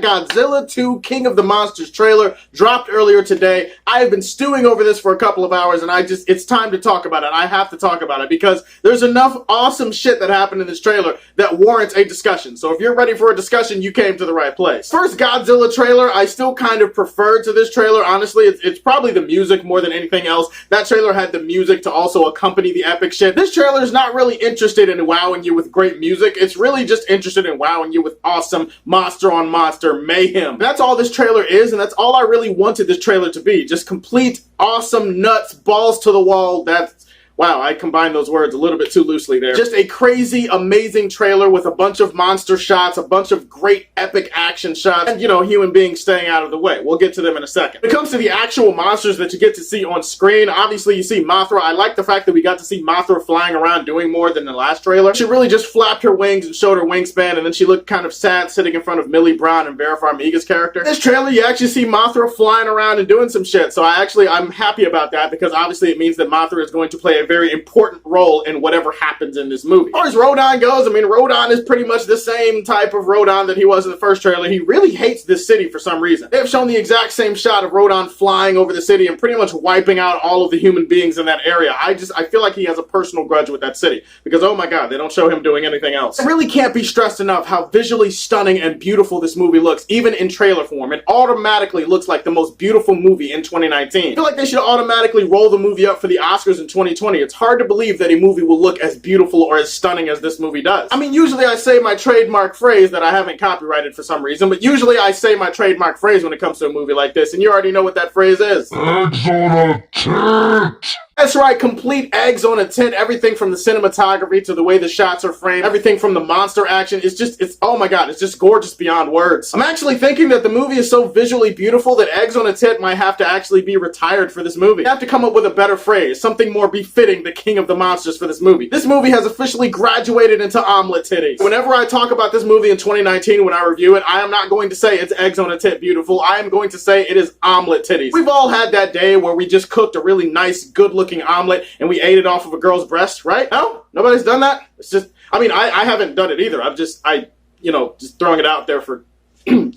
that Godzilla 2 King of the Monsters trailer dropped earlier today. I have been stewing over this for a couple of hours, and it's time to talk about it. I have to talk about it because there's enough awesome shit that happened in this trailer that warrants a discussion. So if you're ready for a discussion, you came to the right place. First Godzilla trailer, I still kind of preferred to this trailer. Honestly, it's probably the music more than anything else. That trailer had the music to also accompany the epic shit. This trailer is not really interested in wowing you with great music. It's really just interested in wowing you with awesome monster on monster mayhem. That's all this trailer is, and that's all I really wanted this trailer to be. Just complete awesome nuts, balls to the wall. Wow, I combined those words a little bit too loosely there. Just a crazy, amazing trailer with a bunch of monster shots, a bunch of great epic action shots, and, you know, human beings staying out of the way. We'll get to them in a second. When it comes to the actual monsters that you get to see on screen, obviously you see Mothra. I like the fact that we got to see Mothra flying around doing more than the last trailer. She really just flapped her wings and showed her wingspan, and then she looked kind of sad sitting in front of Millie Brown and Vera Farmiga's character. In this trailer, you actually see Mothra flying around and doing some shit, so I'm happy about that because obviously it means that Mothra is going to play a very important role in whatever happens in this movie. As far as Rodan goes, I mean, Rodan is pretty much the same type of Rodan that he was in the first trailer. He really hates this city for some reason. They've shown the exact same shot of Rodan flying over the city and pretty much wiping out all of the human beings in that area. I feel like he has a personal grudge with that city because, oh my god, they don't show him doing anything else. It really can't be stressed enough how visually stunning and beautiful this movie looks, even in trailer form. It automatically looks like the most beautiful movie in 2019. I feel like they should automatically roll the movie up for the Oscars in 2020. It's hard to believe that a movie will look as beautiful or as stunning as this movie does. I mean, usually I say my trademark phrase that I haven't copyrighted for some reason, but usually I say my trademark phrase when it comes to a movie like this, and you already know what that phrase is. Eggs on a tit! That's right, complete eggs on a tit. Everything from the cinematography to the way the shots are framed, everything from the monster action, oh my god, it's just gorgeous beyond words. I'm actually thinking that the movie is so visually beautiful that eggs on a tit might have to actually be retired for this movie. You have to come up with a better phrase, something more befitting the King of the Monsters for this movie. This movie has officially graduated into omelet titties. Whenever I talk about this movie in 2019 when I review it, I am not going to say it's eggs on a tit beautiful. I am going to say it is omelet titties. We've all had that day where we just cooked a really nice, good-looking omelet and we ate it off of a girl's breast, right? No? Nobody's done that? It's just, I mean, I haven't done it either. just throwing it out there for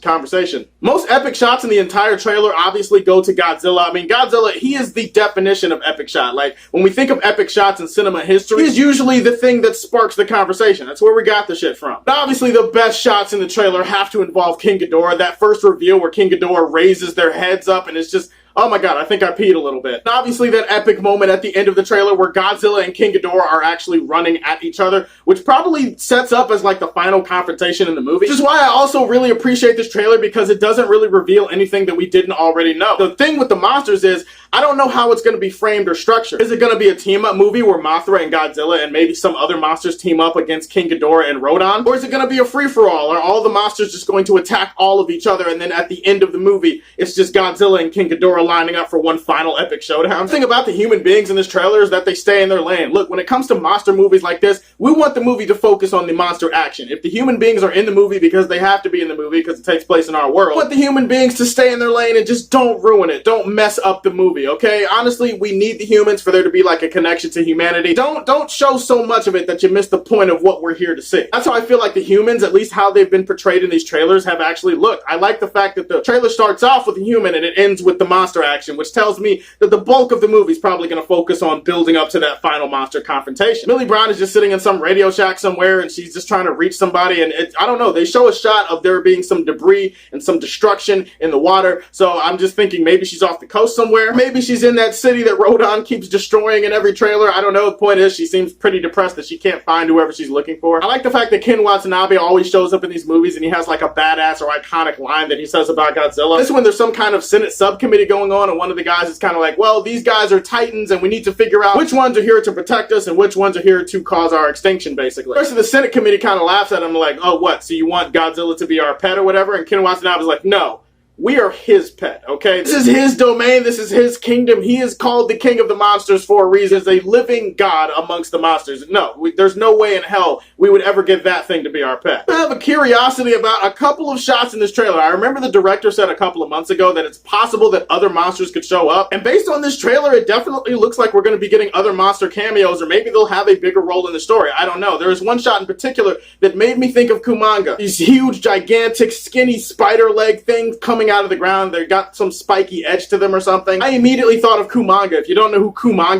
conversation. Most epic shots in the entire trailer obviously go to Godzilla. I mean, Godzilla, he is the definition of epic shot. Like, when we think of epic shots in cinema history, he's usually the thing that sparks the conversation. That's where we got the shit from. But obviously, the best shots in the trailer have to involve King Ghidorah. That first reveal where King Ghidorah raises their heads up and it's just, oh my god, I think I peed a little bit. And obviously that epic moment at the end of the trailer where Godzilla and King Ghidorah are actually running at each other, which probably sets up as like the final confrontation in the movie. Which is why I also really appreciate this trailer because it doesn't really reveal anything that we didn't already know. The thing with the monsters is, I don't know how it's going to be framed or structured. Is it going to be a team-up movie where Mothra and Godzilla and maybe some other monsters team up against King Ghidorah and Rodan? Or is it going to be a free-for-all? Are all the monsters just going to attack all of each other and then at the end of the movie, it's just Godzilla and King Ghidorah lining up for one final epic showdown? The thing about the human beings in this trailer is that they stay in their lane. Look, when it comes to monster movies like this, we want the movie to focus on the monster action. If the human beings are in the movie because they have to be in the movie because it takes place in our world, we want the human beings to stay in their lane and just don't ruin it. Don't mess up the movie, okay? Honestly, we need the humans for there to be like a connection to humanity. Don't show so much of it that you miss the point of what we're here to see. That's how I feel like the humans, at least how they've been portrayed in these trailers, have actually looked. I like the fact that the trailer starts off with a human and it ends with the monster action, which tells me that the bulk of the movie is probably going to focus on building up to that final monster confrontation. Millie Brown is just sitting in some Radio Shack somewhere and she's just trying to reach somebody and I don't know, they show a shot of there being some debris and some destruction in the water, so I'm just thinking maybe she's off the coast somewhere, maybe she's in that city that Rodan keeps destroying in every trailer. I don't know. The point is, she seems pretty depressed that she can't find whoever she's looking for. I like the fact that Ken Watanabe always shows up in these movies and he has like a badass or iconic line that he says about Godzilla. This one, there's some kind of Senate subcommittee going on and one of the guys is kind of like, well, these guys are titans and we need to figure out which ones are here to protect us and which ones are here to cause our extinction, basically. First, the Senate committee kind of laughs at him like, oh, what? So you want Godzilla to be our pet or whatever? And Ken Watanabe is like, no. We are his pet, okay? This is his domain, this is his kingdom. He is called the king of the monsters for a reason. He's a living god amongst the monsters. No, there's no way in hell we would ever get that thing to be our pet. I have a curiosity about a couple of shots in this trailer. I remember the director said a couple of months ago that it's possible that other monsters could show up. And based on this trailer, it definitely looks like we're going to be getting other monster cameos, or maybe they'll have a bigger role in the story. I don't know. There is one shot in particular that made me think of Kumanga. These huge, gigantic, skinny spider leg things coming out of the ground. They got some spiky edge to them or something. I immediately thought of Kumanga. If you don't know who Kumanga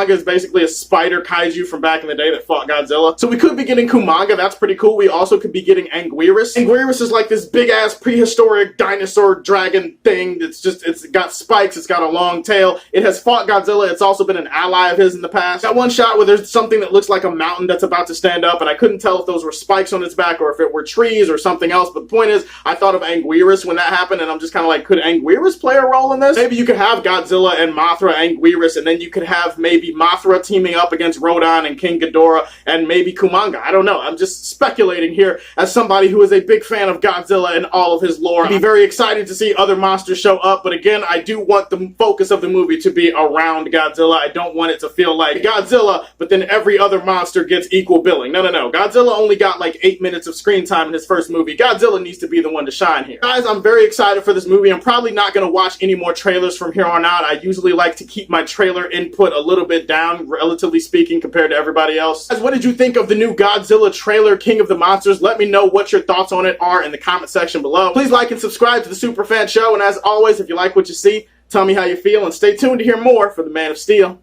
is basically a spider kaiju from back in the day that fought Godzilla. So we could be getting Kumanga. That's pretty cool. We also could be getting Anguirus. Anguirus is like this big ass prehistoric dinosaur dragon thing. It's got spikes. It's got a long tail. It has fought Godzilla. It's also been an ally of his in the past. Got one shot where there's something that looks like a mountain that's about to stand up, and I couldn't tell if those were spikes on its back or if it were trees or something else. But the point is, I thought of Anguirus when that happened, and I'm just kind of like, could Anguirus play a role in this? Maybe you could have Godzilla and Mothra, Anguirus, and then you could have maybe Mothra teaming up against Rodan and King Ghidorah, and maybe Kumanga. I don't know. I'm just speculating here as somebody who is a big fan of Godzilla and all of his lore. I'd be very excited to see other monsters show up, but again, I do want the focus of the movie to be around Godzilla. I don't want it to feel like Godzilla, but then every other monster gets equal billing. No. Godzilla only got like 8 minutes of screen time in his first movie. Godzilla needs to be the one to shine here. Guys, I'm very excited for this movie. I'm probably not going to watch any more trailers from here on out. I usually like to keep my trailer input a little bit down, relatively speaking, compared to everybody else. Guys, what did you think of the new Godzilla trailer, King of the Monsters? Let me know what your thoughts on it are in the comment section below. Please like and subscribe to the Superfan Show, and as always, if you like what you see, tell me how you feel, and stay tuned to hear more from the Man of Steel.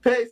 Peace.